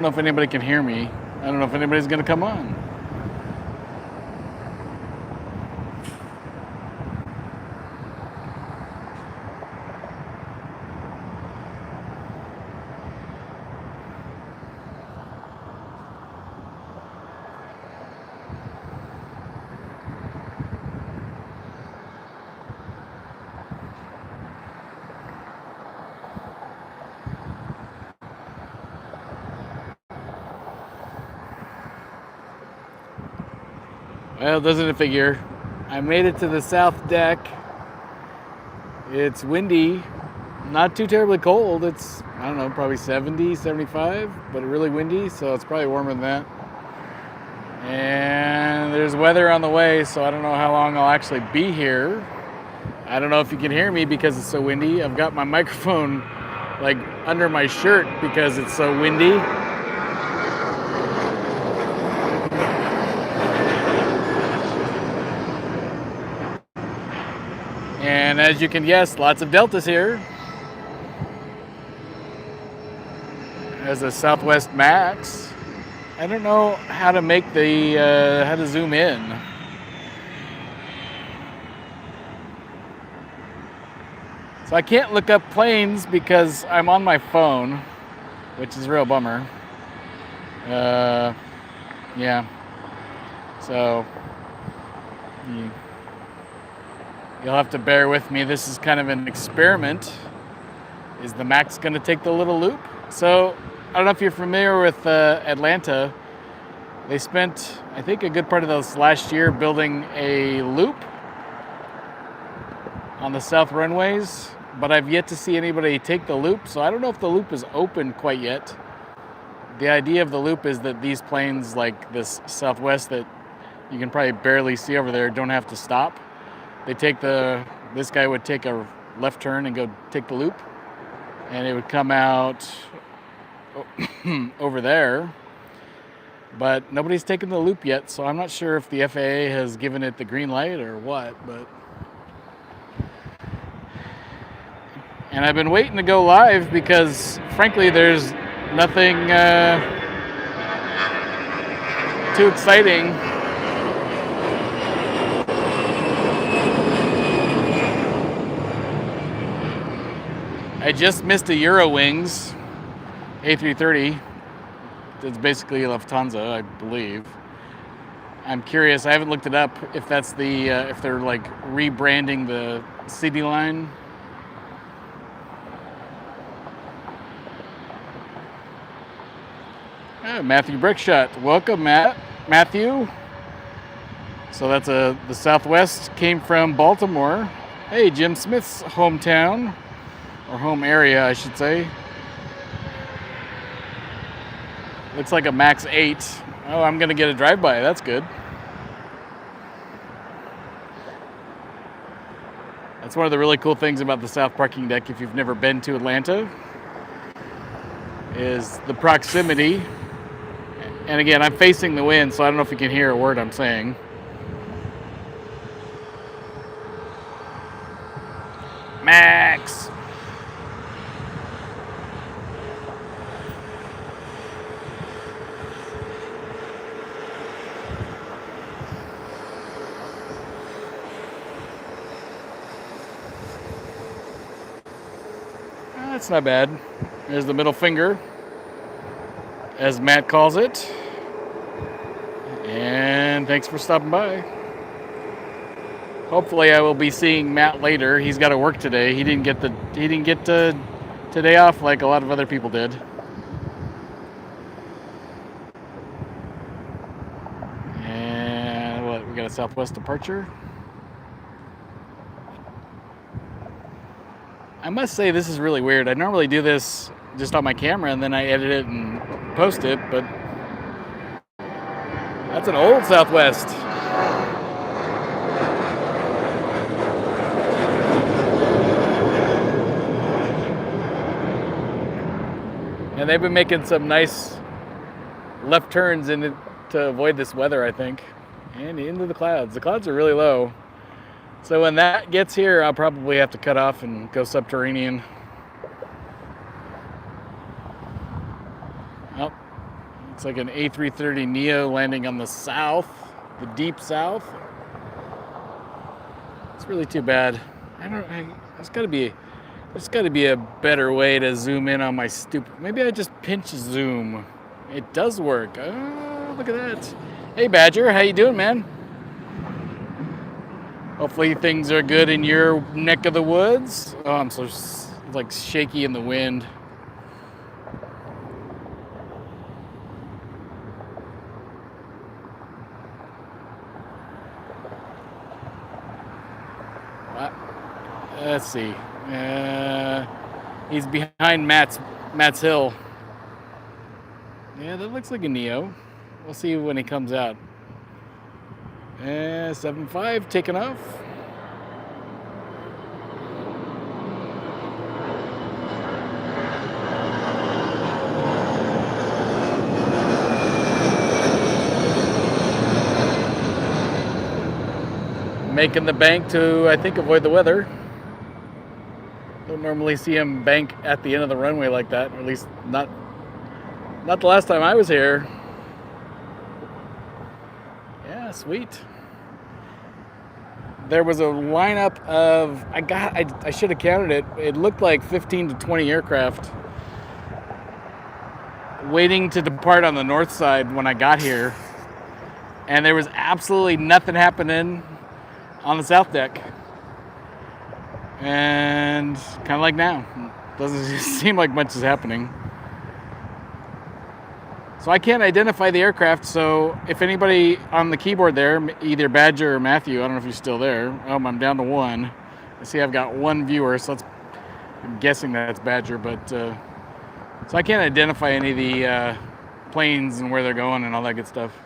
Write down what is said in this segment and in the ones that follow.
know if anybody can hear me. I don't know if anybody's going to come on. Well, doesn't it figure? I made it to the south deck. It's windy, not too terribly cold. It's, I don't know, probably 70, 75, but really windy, so it's probably warmer than that. And there's weather on the way, so I don't know how long I'll actually be here. I don't know if you can hear me because it's so windy. I've got my microphone like under my shirt because it's so windy. And as you can guess, lots of deltas here. As a Southwest Max. I don't know how to make the, how to zoom in. So I can't look up planes because I'm on my phone, which is a real bummer. Yeah. So you'll have to bear with me. This is kind of an experiment. Is the Max going to take the little loop? So I don't know if you're familiar with Atlanta. They spent, I think, a good part of this last year building a loop on the south runways, but I've yet to see anybody take the loop, so I don't know if the loop is open quite yet. The idea of the loop is that these planes, like this Southwest that you can probably barely see over there, don't have to stop. They take this guy would take a left turn and go take the loop, and it would come out over there. But nobody's taken the loop yet, so I'm not sure if the FAA has given it the green light or what, but... And I've been waiting to go live because, frankly, there's nothing too exciting. I just missed a Eurowings A330. It's basically Lufthansa, I believe. I'm curious. I haven't looked it up if that's the if they're like rebranding the city line. Oh, Matthew Brickshot. Welcome, Matthew. So that's the Southwest came from Baltimore. Hey, Jim Smith's hometown, or home area, I should say. Looks like a Max 8. Oh, I'm gonna get a drive-by. That's good. That's one of the really cool things about the South Parking Deck, if you've never been to Atlanta, is the proximity. And again, I'm facing the wind, so I don't know if you can hear a word I'm saying. Max! That's not bad. There's the middle finger, as Matt calls it. And thanks for stopping by. Hopefully I will be seeing Matt later. He's got to work today. He didn't get today off like a lot of other people did. And what, we got a Southwest departure. I must say this is really weird. I normally do this just on my camera and then I edit it and post it, but that's an old Southwest. And they've been making some nice left turns in it to avoid this weather, I think. And into the clouds. The clouds are really low. So when that gets here, I'll probably have to cut off and go subterranean. Oh, It's like an A330 Neo landing on the south, the deep south. It's really too bad. There's got to be a better way to zoom in on my stupid. Maybe I just pinch zoom. It does work. Oh, look at that. Hey, Badger, how you doing, man? Hopefully things are good in your neck of the woods. Oh, I'm so like shaky in the wind. Let's see. He's behind Matt's hill. Yeah, that looks like a Neo. We'll see when he comes out. 7.5 taking off. Making the bank to, I think, avoid the weather. Don't normally see him bank at the end of the runway like that, or at least not the last time I was here. Yeah, sweet. There was a lineup of, I should have counted it. It looked like 15 to 20 aircraft waiting to depart on the north side when I got here. And there was absolutely nothing happening on the south deck. And kind of like now, doesn't seem like much is happening. So I can't identify the aircraft, so if anybody on the keyboard there, either Badger or Matthew, I don't know if you're still there. I'm down to one. I see I've got one viewer, so I'm guessing that's Badger, but so I can't identify any of the planes and where they're going and all that good stuff.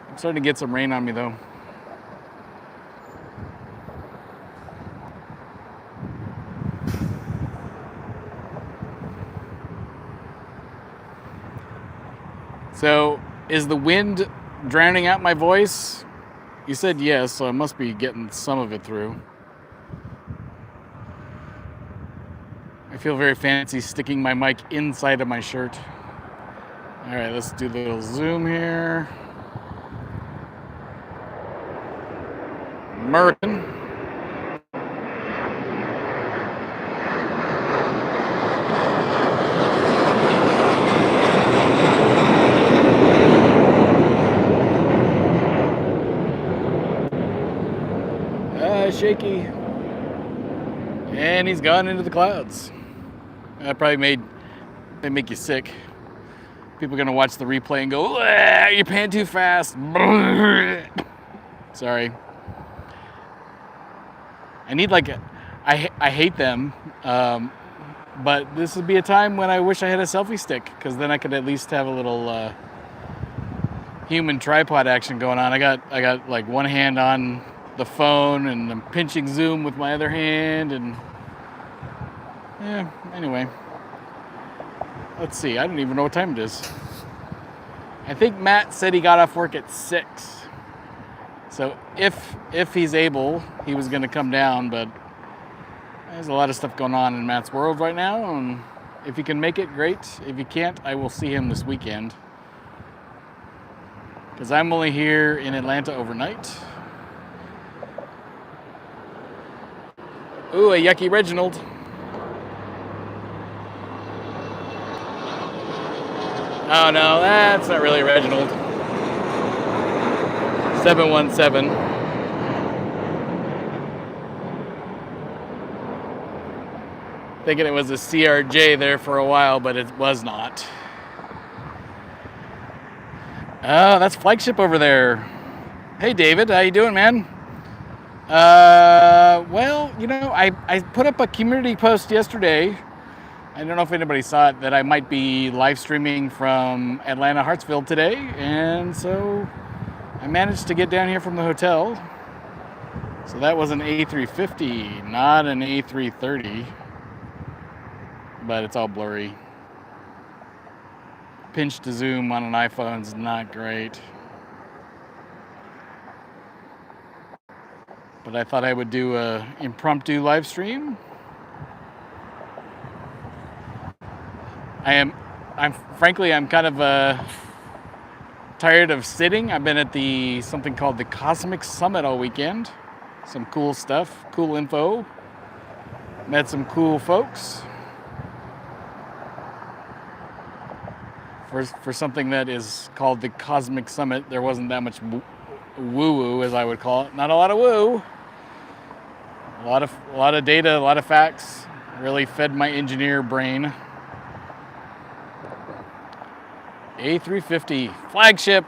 I'm starting to get some rain on me though. So, is the wind drowning out my voice? You said yes, so I must be getting some of it through. I feel very fancy sticking my mic inside of my shirt. All right, let's do the little zoom here. American. Shaky, and he's gone into the clouds. That probably make you sick. People are gonna watch the replay and go, "You're panning too fast." Sorry. I need I hate them, but this would be a time when I wish I had a selfie stick, because then I could at least have a little human tripod action going on. I got like one hand on the phone and I'm pinching zoom with my other hand, and yeah, anyway, let's see. I don't even know what time it is. I think Matt said he got off work at 6, so if he's able, he was going to come down, but there's a lot of stuff going on in Matt's world right now, and if he can make it, great. If he can't, I will see him this weekend, because I'm only here in Atlanta overnight. Ooh, a yucky Reginald. Oh no, that's not really Reginald. 717. Thinking it was a CRJ there for a while, but it was not. Oh, that's Flagship over there. Hey David, how you doing, man? Well, you know, I put up a community post yesterday. I don't know if anybody saw it, that I might be live streaming from Atlanta Hartsfield today, and so I managed to get down here from the hotel. So that was an A350, not an A330, but it's all blurry. Pinch to zoom on an iPhone's not great. But I thought I would do a impromptu live stream. I am frankly, I'm kind of tired of sitting. I've been at something called the Cosmic Summit all weekend. Some cool stuff, cool info. Met some cool folks. For something that is called the Cosmic Summit, there wasn't that much woo-woo, as I would call it. Not a lot of woo. A lot of data, a lot of facts. Really fed my engineer brain. A350 flagship.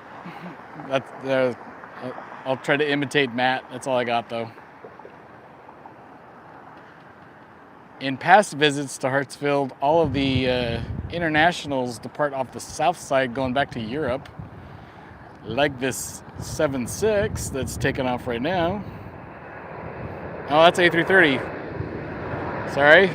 I'll try to imitate Matt. That's all I got, though. In past visits to Hartsfield, all of the internationals depart off the south side going back to Europe, like this 7.6 that's taking off right now. Oh, that's A330. Sorry.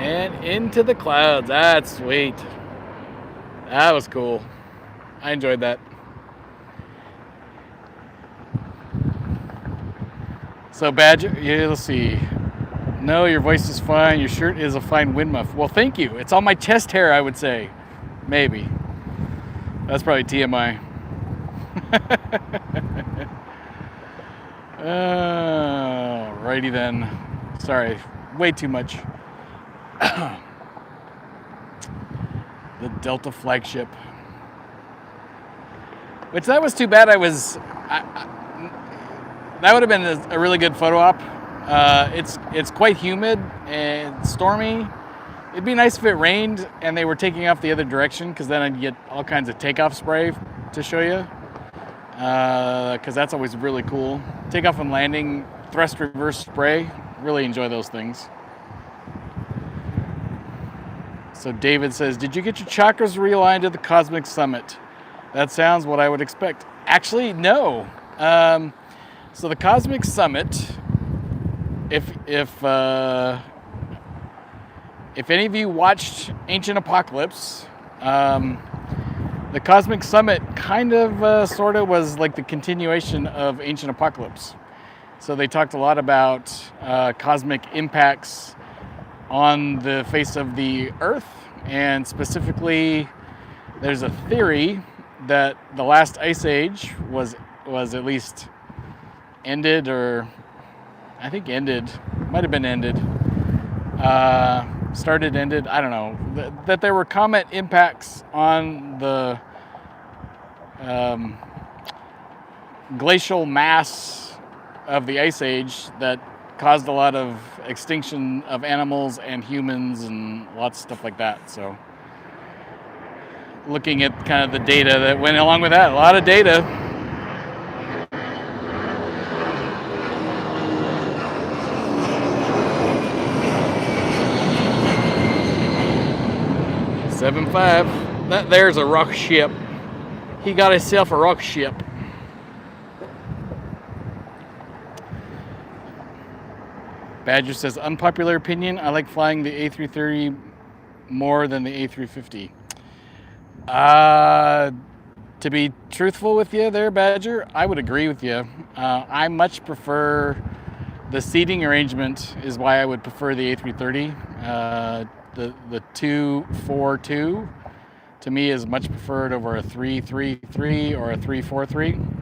And into the clouds. That's sweet. That was cool. I enjoyed that. So Badger, yeah, let's see. No, your voice is fine. Your shirt is a fine wind muff. Well, thank you. It's on my chest hair, I would say. Maybe. That's probably TMI. Alrighty then. Sorry, way too much. The Delta flagship. Which that was too bad. That would have been a really good photo op. It's quite humid and stormy. It'd be nice if it rained and they were taking off the other direction, because then I'd get all kinds of takeoff spray to show you. Because that's always really cool. Takeoff and landing, thrust reverse spray. Really enjoy those things. So David says, did you get your chakras realigned at the Cosmic Summit? That sounds what I would expect. Actually, no. So the Cosmic Summit, if any of you watched Ancient Apocalypse, the Cosmic Summit kind of sort of was like the continuation of Ancient Apocalypse. So they talked a lot about cosmic impacts on the face of the Earth, and specifically there's a theory that the last ice age was at least ended, or I think ended, might have been ended, started, ended, I don't know, that there were comet impacts on the glacial mass of the ice age that caused a lot of extinction of animals and humans and lots of stuff like that. So looking at kind of the data that went along with that, a lot of data. $7.5. That there's a rock ship. He got himself a rock ship. Badger says, unpopular opinion, I like flying the A330 more than the A350. To be truthful with you there, Badger, I would agree with you. I much prefer the seating arrangement is why I would prefer the A330. The 2-4-2 to me is much preferred over a 3-3-3 or a 3-4-3.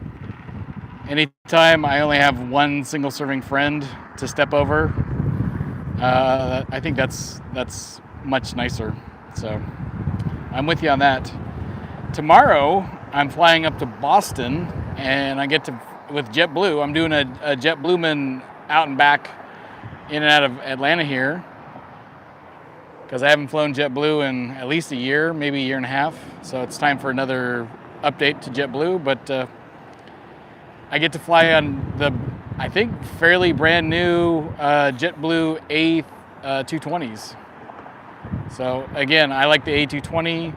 Anytime I only have one single serving friend to step over, I think that's much nicer. So I'm with you on that. Tomorrow I'm flying up to Boston, and I get to with JetBlue. I'm doing a JetBlueman out and back in and out of Atlanta here, because I haven't flown JetBlue in at least a year, maybe a year and a half. So it's time for another update to JetBlue. But I get to fly on the, I think, fairly brand new JetBlue A220s. So again, I like the A220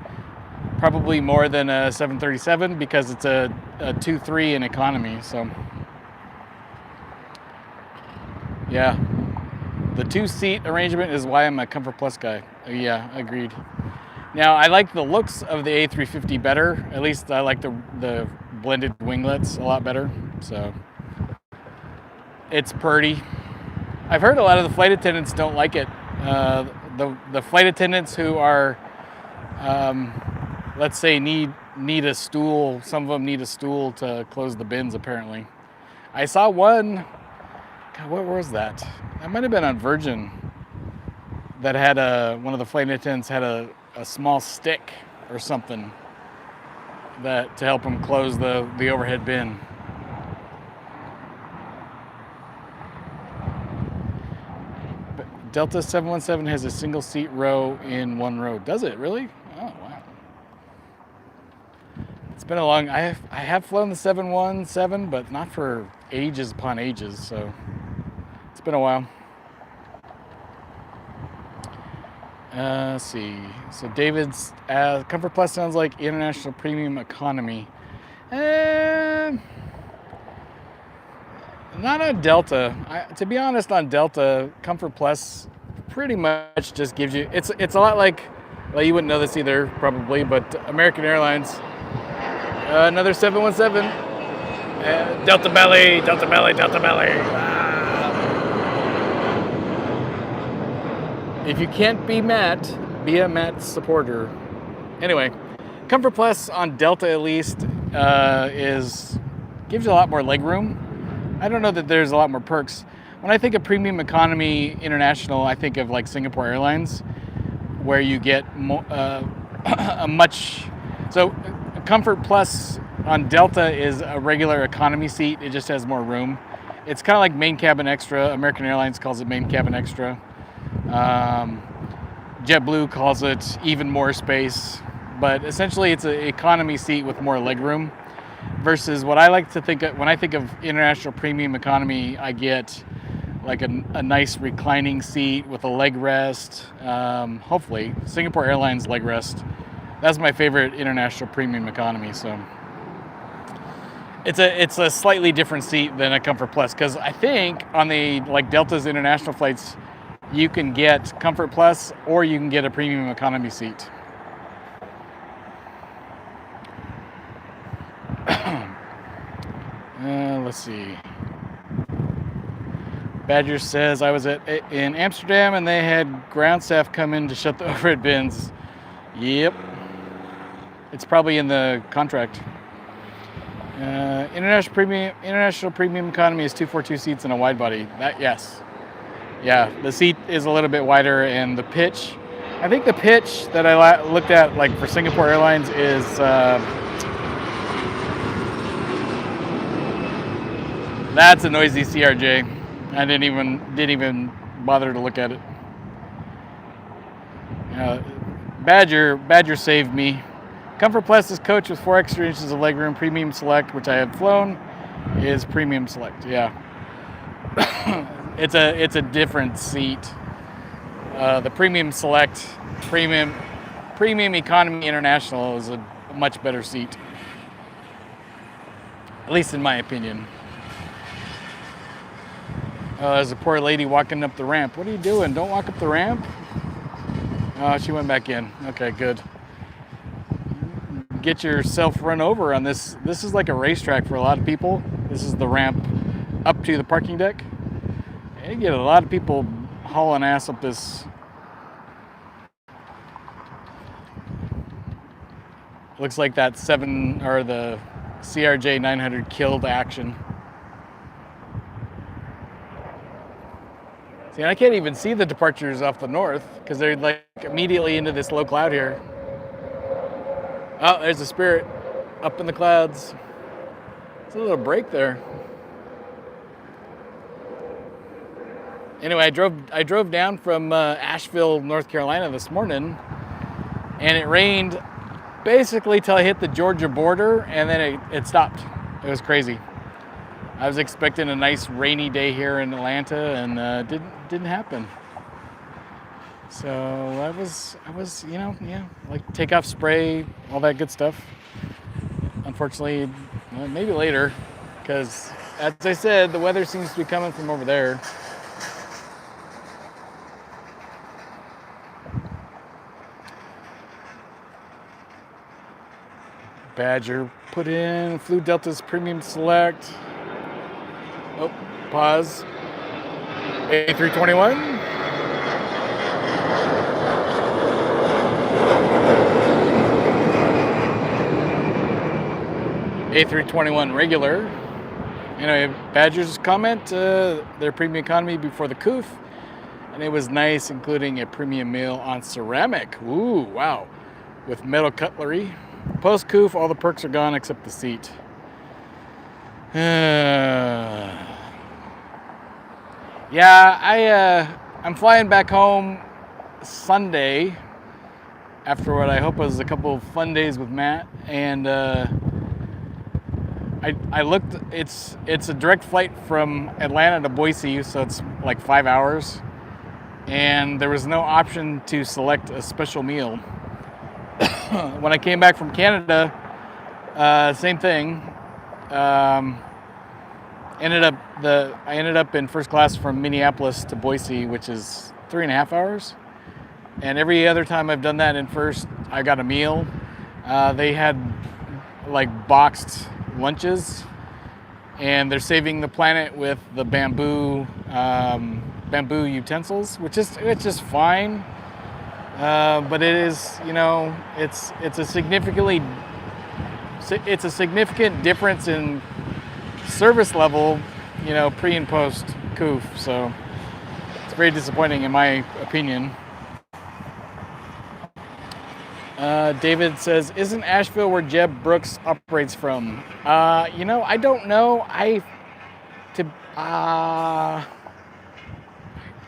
probably more than a 737 because it's a 2.3 in economy. So yeah, the 2-seat arrangement is why I'm a Comfort Plus guy. Yeah, agreed. Now, I like the looks of the A350 better. At least I like the blended winglets a lot better. So it's pretty. I've heard a lot of the flight attendants don't like it. The flight attendants who are, let's say, need a stool. Some of them need a stool to close the bins. Apparently, I saw one. God, what was that? That might have been on Virgin. That had one of the flight attendants had a small stick or something that to help him close the overhead bin. Delta 717 has a single seat row in one row. Does it really? Oh wow! It's been a long. I have flown the 717, but not for ages upon ages. So it's been a while. Let's see. So David's Comfort Plus sounds like international premium economy. Not on Delta. To be honest, on Delta, Comfort Plus pretty much just gives you. It's a lot like. Well, you wouldn't know this either, probably, but American Airlines. Another 717. Delta belly, Delta belly, Delta belly. If you can't be Matt, be a Matt supporter. Anyway, Comfort Plus on Delta at least gives you a lot more leg room. I don't know that there's a lot more perks. When I think of premium economy international, I think of like Singapore Airlines, where you get a much. So Comfort Plus on Delta is a regular economy seat. It just has more room. It's kind of like main cabin extra. American Airlines calls it main cabin extra. JetBlue calls it even more space, but essentially it's an economy seat with more legroom. Versus what I like to think of when I think of international premium economy, I get like a nice reclining seat with a leg rest. Hopefully, Singapore Airlines leg rest. That's my favorite international premium economy. So it's a slightly different seat than a Comfort Plus because I think on the like Delta's international flights, you can get Comfort Plus or you can get a premium economy seat. Let's see. Badger says, I was in Amsterdam and they had ground staff come in to shut the overhead bins. Yep. It's probably in the contract. International premium economy is 242 seats and a wide body. Yes. Yeah, the seat is a little bit wider and the pitch. I think the pitch that I looked at like for Singapore Airlines is that's a noisy CRJ. I didn't even bother to look at it. Badger saved me. Comfort Plus is coach with 4 extra inches of legroom. Premium Select, which I have flown, is Premium Select. Yeah, it's a different seat. The Premium Select, Premium Economy International is a much better seat, at least in my opinion. There's a poor lady walking up the ramp. What are you doing? Don't walk up the ramp. Oh, she went back in. Okay, good. Get yourself run over on this. This is like a racetrack for a lot of people. This is the ramp up to the parking deck. You get a lot of people hauling ass up this. Looks like that the CRJ 900 killed action. See, I can't even see the departures off the north because they're like immediately into this low cloud here. Oh, there's a Spirit up in the clouds. It's a little break there. Anyway, I drove down from Asheville, North Carolina this morning, and it rained basically till I hit the Georgia border, and then it stopped. It was crazy. I was expecting a nice rainy day here in Atlanta, and didn't happen. So I was, like takeoff spray, all that good stuff. Unfortunately, maybe later, because as I said, the weather seems to be coming from over there. Badger put in Flu Delta's Premium Select. Oh, pause. A321. A321 regular. Anyway, Badger's comment, their premium economy before the COOF. And it was nice, including a premium meal on ceramic. Ooh, wow. With metal cutlery. Post COOF, all the perks are gone except the seat. Yeah, I'm flying back home Sunday after what I hope was a couple of fun days with Matt, and I looked. It's a direct flight from Atlanta to Boise, so it's like 5 hours, and there was no option to select a special meal. When I came back from Canada, same thing. I ended up in first class from Minneapolis to Boise, which is 3.5 hours. And every other time I've done that in first, I got a meal. They had like boxed lunches, and they're saving the planet with the bamboo utensils, which is it's just fine. But it is, it's a significant difference in service level, pre and post COOF. So it's very disappointing in my opinion. David says, isn't Asheville where Jeb Brooks operates from? I don't know.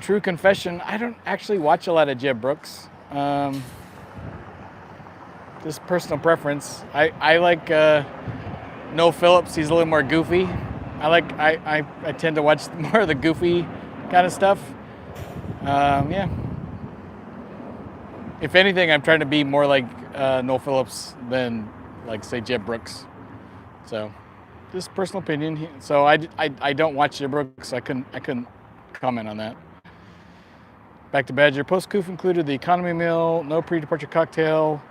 True confession, I don't actually watch a lot of Jeb Brooks. Just personal preference. I like Noel Phillips. He's a little more goofy. I tend to watch more of the goofy kind of stuff. Yeah. If anything, I'm trying to be more like Noel Phillips than like say Jeb Brooks. So, just personal opinion. So I don't watch Jeb Brooks. I couldn't comment on that. Back to Badger. Post COOF included the economy meal, no pre-departure cocktail.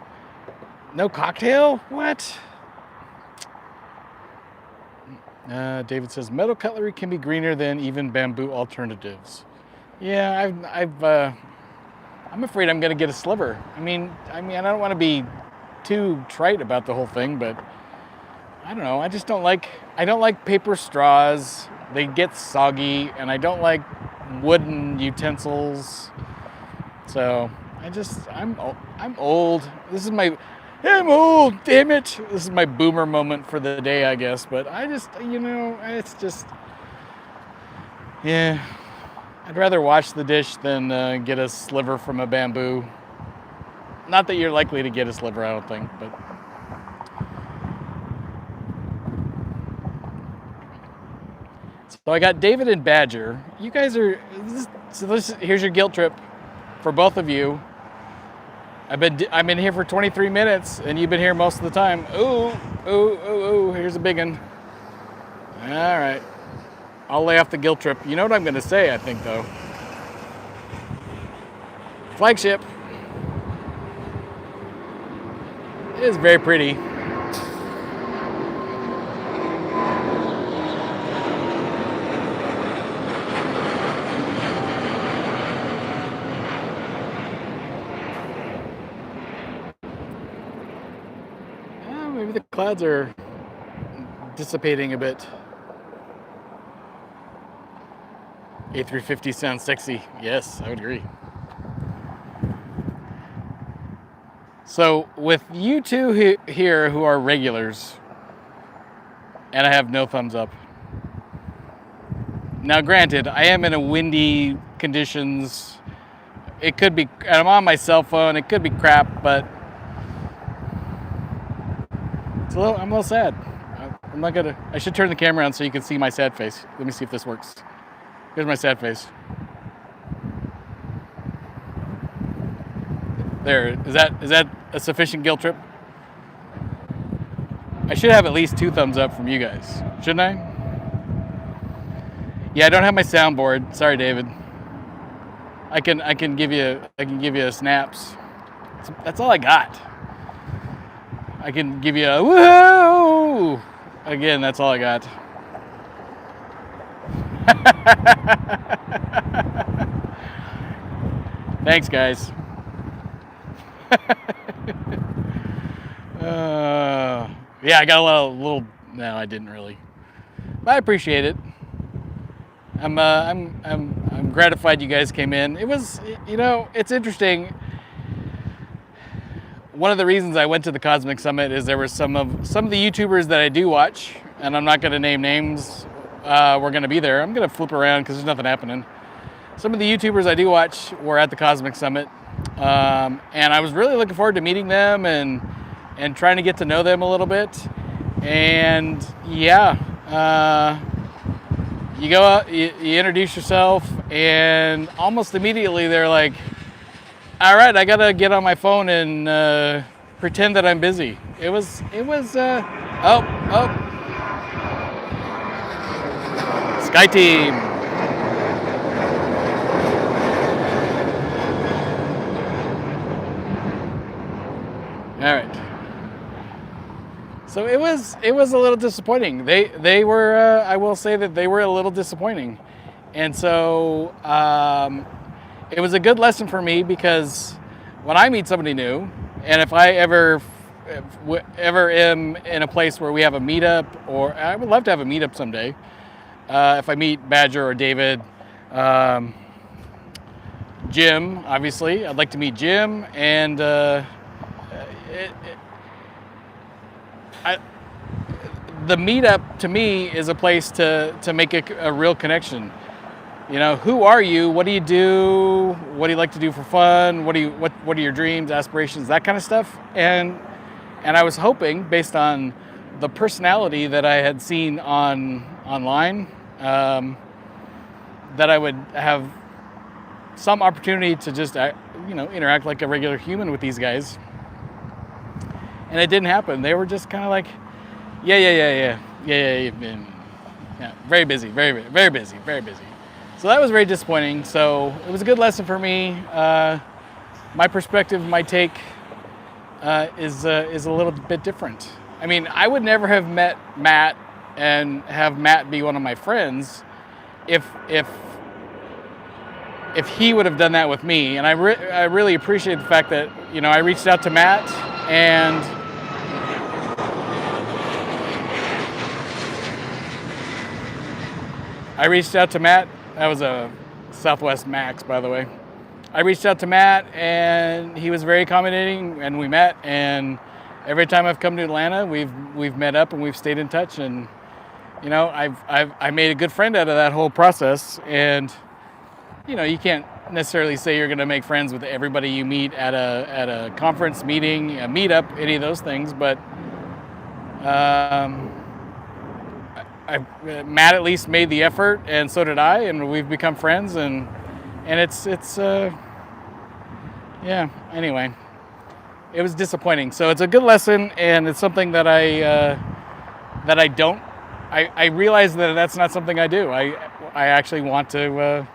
No cocktail? What? David says metal cutlery can be greener than even bamboo alternatives. Yeah, I'm afraid I'm gonna get a sliver. I mean, I don't want to be too trite about the whole thing, but I don't know. I don't like paper straws. They get soggy, and I don't like wooden utensils. So I'm old. I'm old, damn it. This is my boomer moment for the day, I guess. But it's just, yeah. I'd rather wash the dish than get a sliver from a bamboo. Not that you're likely to get a sliver, I don't think, but. So I got David and Badger. You guys are, here's your guilt trip for both of you. I've been here for 23 minutes, and you've been here most of the time. Ooh, here's a big one. All right. I'll lay off the guilt trip. You know what I'm going to say, I think, though. Flagship. It is very pretty. Maybe the clouds are dissipating a bit. A350 sounds sexy. Yes, I would agree. So with you two here who are regulars, and I have no thumbs up. Now granted, I am in a windy conditions. It could be, and I'm on my cell phone, it could be crap, but I'm a little sad. I should turn the camera on so you can see my sad face. Let me see if this works. Here's my sad face. There, is that a sufficient guilt trip? I should have at least 2 thumbs up from you guys, shouldn't I? Yeah, I don't have my soundboard. Sorry, David. I can give you snaps. That's all I got. I can give you a woohoo. Again, that's all I got. Thanks, guys. Yeah, I got a little. No, I didn't really. But I appreciate it. I'm gratified you guys came in. It was, it's interesting. One of the reasons I went to the Cosmic Summit is there were some of the YouTubers that I do watch, and I'm not going to name names. We're going to be there. I'm going to flip around because there's nothing happening. Some of the YouTubers I do watch were at the Cosmic Summit, and I was really looking forward to meeting them and trying to get to know them a little bit. And yeah, you go out, you introduce yourself, and almost immediately they're like, all right, I gotta get on my phone and pretend that I'm busy. It was Sky Team. All right. So it was a little disappointing. They were I will say that they were a little disappointing, and so it was a good lesson for me, because when I meet somebody new, and if I ever am in a place where we have a meetup, or I would love to have a meetup someday. If I meet Badger or David, Jim, obviously, I'd like to meet Jim, and the meetup to me is a place to make a real connection. Who are you? What do you do? What do you like to do for fun? What are your dreams, aspirations, that kind of stuff? And I was hoping, based on the personality that I had seen online, that I would have some opportunity to just interact like a regular human with these guys. And it didn't happen. They were just kind of like, yeah, very busy, very, very busy, very busy. So that was very disappointing. So it was a good lesson for me. My perspective, my take is a little bit different. I mean, I would never have met Matt and have Matt be one of my friends if he would have done that with me. And I really appreciate the fact that I reached out to Matt, and that was a Southwest Max, by the way. I reached out to Matt, and he was very accommodating, and we met. And every time I've come to Atlanta, we've met up and we've stayed in touch. And I made a good friend out of that whole process. And you can't necessarily say you're going to make friends with everybody you meet at a conference, meeting, a meetup, any of those things. But Matt at least made the effort, and so did I, and we've become friends, and it's yeah. Anyway, it was disappointing. So it's a good lesson, and it's something that I realize that that's not something I do. I actually want to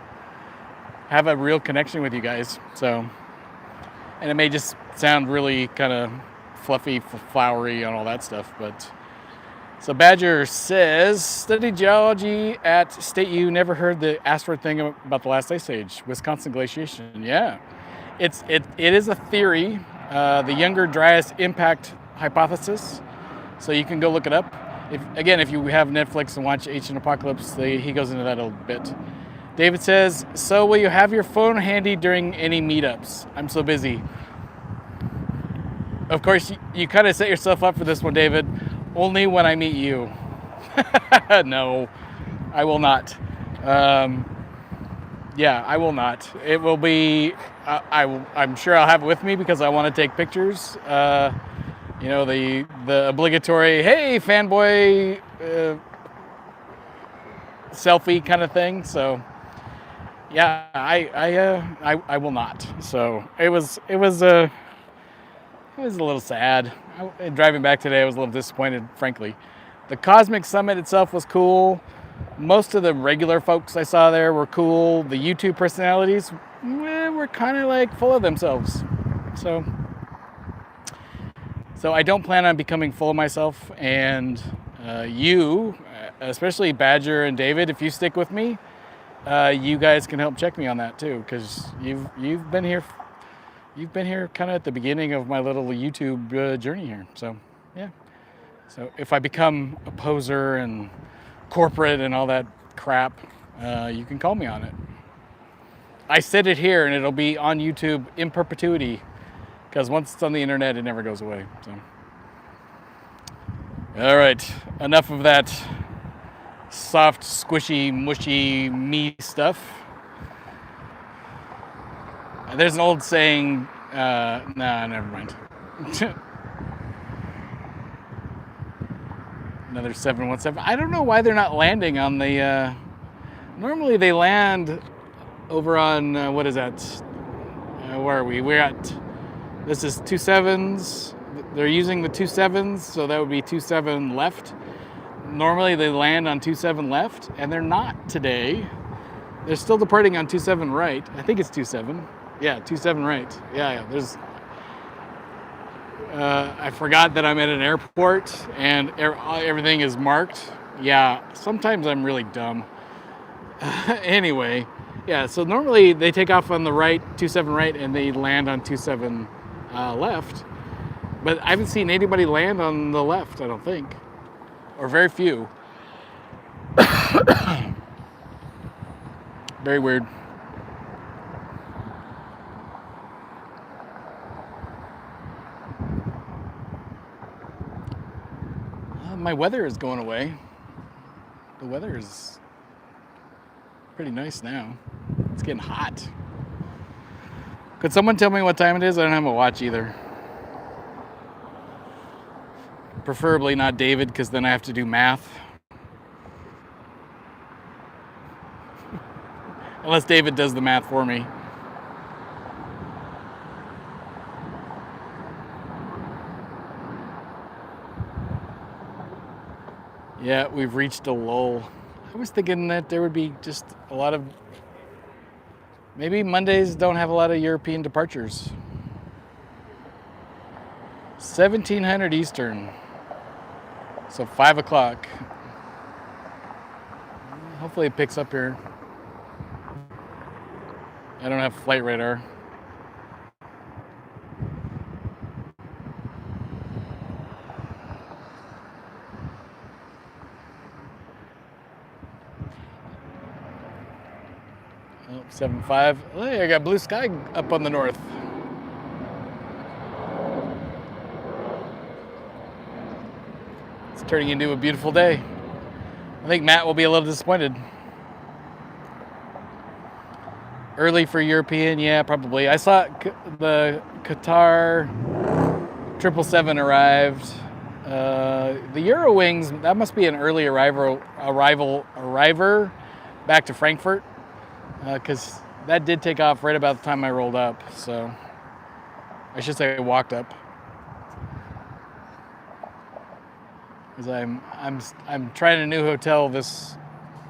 have a real connection with you guys. So, and it may just sound really kind of fluffy, flowery, and all that stuff, but. So Badger says, studied geology at State U, never heard the asteroid thing about the last ice age, Wisconsin glaciation. Yeah, it is a theory, the Younger Dryas impact hypothesis. So you can go look it up. If you have Netflix and watch Ancient Apocalypse, he goes into that a little bit. David says, so will you have your phone handy during any meetups? I'm so busy. Of course, you kind of set yourself up for this one, David. Only when I meet you. No, I will not. Yeah, I will not. It will be, I'm sure I'll have it with me because I want to take pictures. The obligatory, hey, fanboy selfie kind of thing. So, yeah, I will not. So it was a little sad. Driving back today, I was a little disappointed, frankly. The Cosmic Summit itself was cool. Most of the regular folks I saw there were cool. The YouTube personalities were kind of like full of themselves. So So I don't plan on becoming full of myself, and you, especially Badger and David, if you stick with me, you guys can help check me on that too, because you've been here kind of at the beginning of my little YouTube journey here. So yeah. So if I become a poser and corporate and all that crap, you can call me on it. I said it here, and it'll be on YouTube in perpetuity, because once it's on the internet, it never goes away. So, all right, enough of that soft, squishy, mushy me stuff. There's an old saying. Nah, never mind. Another 717. I don't know why they're not landing on the. Normally they land over on what is that? Where are we? We're at. This is 27s. They're using the 27s, so that would be 27 left. Normally they land on 27 left, and they're not today. They're still departing on 27 right. I think it's 27. Yeah, 27 right. Yeah. There's. I forgot that I'm at an airport and everything is marked. Yeah, sometimes I'm really dumb. Anyway, yeah. So normally they take off on the right, 27 right, and they land on 27 left. But I haven't seen anybody land on the left, I don't think. Or very few. Very weird. My weather is going away. The weather is pretty nice now. It's getting hot. Could someone tell me what time it is? I don't have a watch either. Preferably not David, because then I have to do math. Unless David does the math for me. Yeah, we've reached a lull. I was thinking that there would be just a lot of... Maybe Mondays don't have a lot of European departures. 1700 Eastern. So 5 o'clock. Hopefully it picks up here. I don't have flight radar. Oh, 7.5. Hey, I got blue sky up on the north. It's turning into a beautiful day. I think Matt will be a little disappointed. Early for European, yeah, probably. I saw the Qatar 777 arrived. The Eurowings, that must be an early arriver back to Frankfurt, because that did take off right about the time I rolled up. So I should say I walked up, because I'm trying a new hotel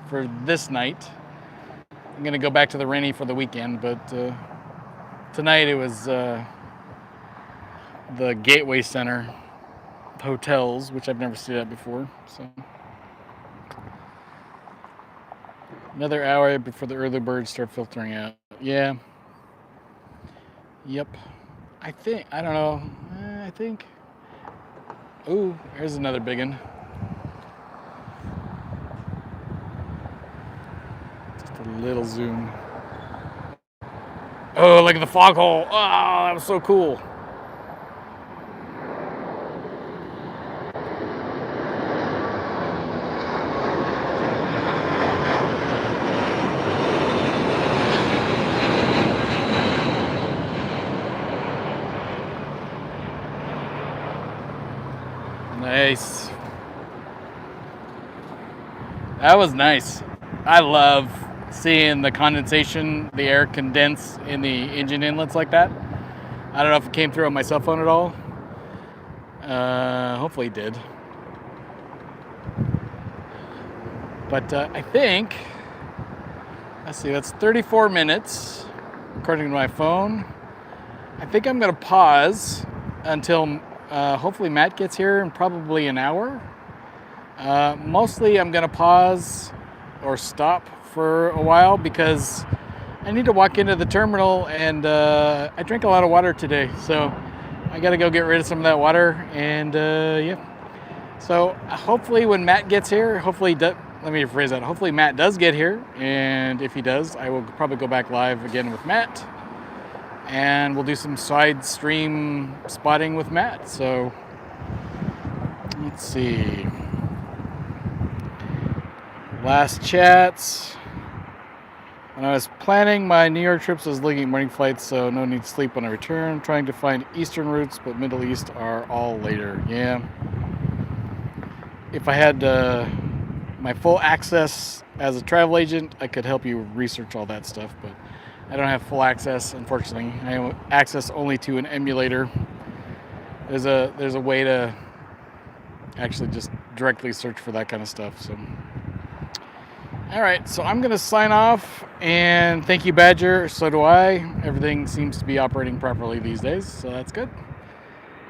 for this night. I'm gonna go back to the Rennie for the weekend, but tonight it was the Gateway Center hotels, which I've never stayed at before. So another hour before the early birds start filtering out. Yeah. Yep. I don't know. I think. Ooh, here's another big one. A little zoom. Oh, look at the foghole. Oh, that was so cool. Nice. That was nice. I love seeing the condensation, the air condense in the engine inlets like that. I don't know if it came through on my cell phone at all. Hopefully it did. But I think, let's see, that's 34 minutes, according to my phone. I think I'm going to pause until Hopefully Matt gets here in probably an hour. Mostly I'm gonna pause or stop for a while because I need to walk into the terminal, and I drank a lot of water today, so I gotta go get rid of some of that water, and yeah. So hopefully when Matt gets here, let me rephrase that. Hopefully Matt does get here, and if he does, I will probably go back live again with Matt, and we'll do some side stream spotting with Matt. So let's see. Last chats. When I was planning my New York trips, I was looking at morning flights, so no need to sleep when I return. Trying to find Eastern routes, but Middle East are all later. Yeah. If I had my full access as a travel agent, I could help you research all that stuff, but I don't have full access, unfortunately. I have access only to an emulator. There's a way to actually just directly search for that kind of stuff. So, all right, so I'm gonna sign off, and thank you, Badger. So do I. Everything seems to be operating properly these days, so that's good.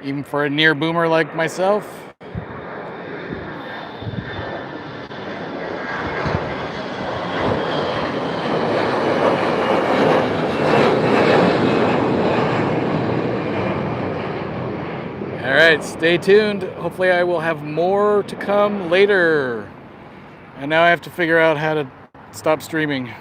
Even for a near boomer like myself. All right, stay tuned. Hopefully I will have more to come later. And now I have to figure out how to stop streaming.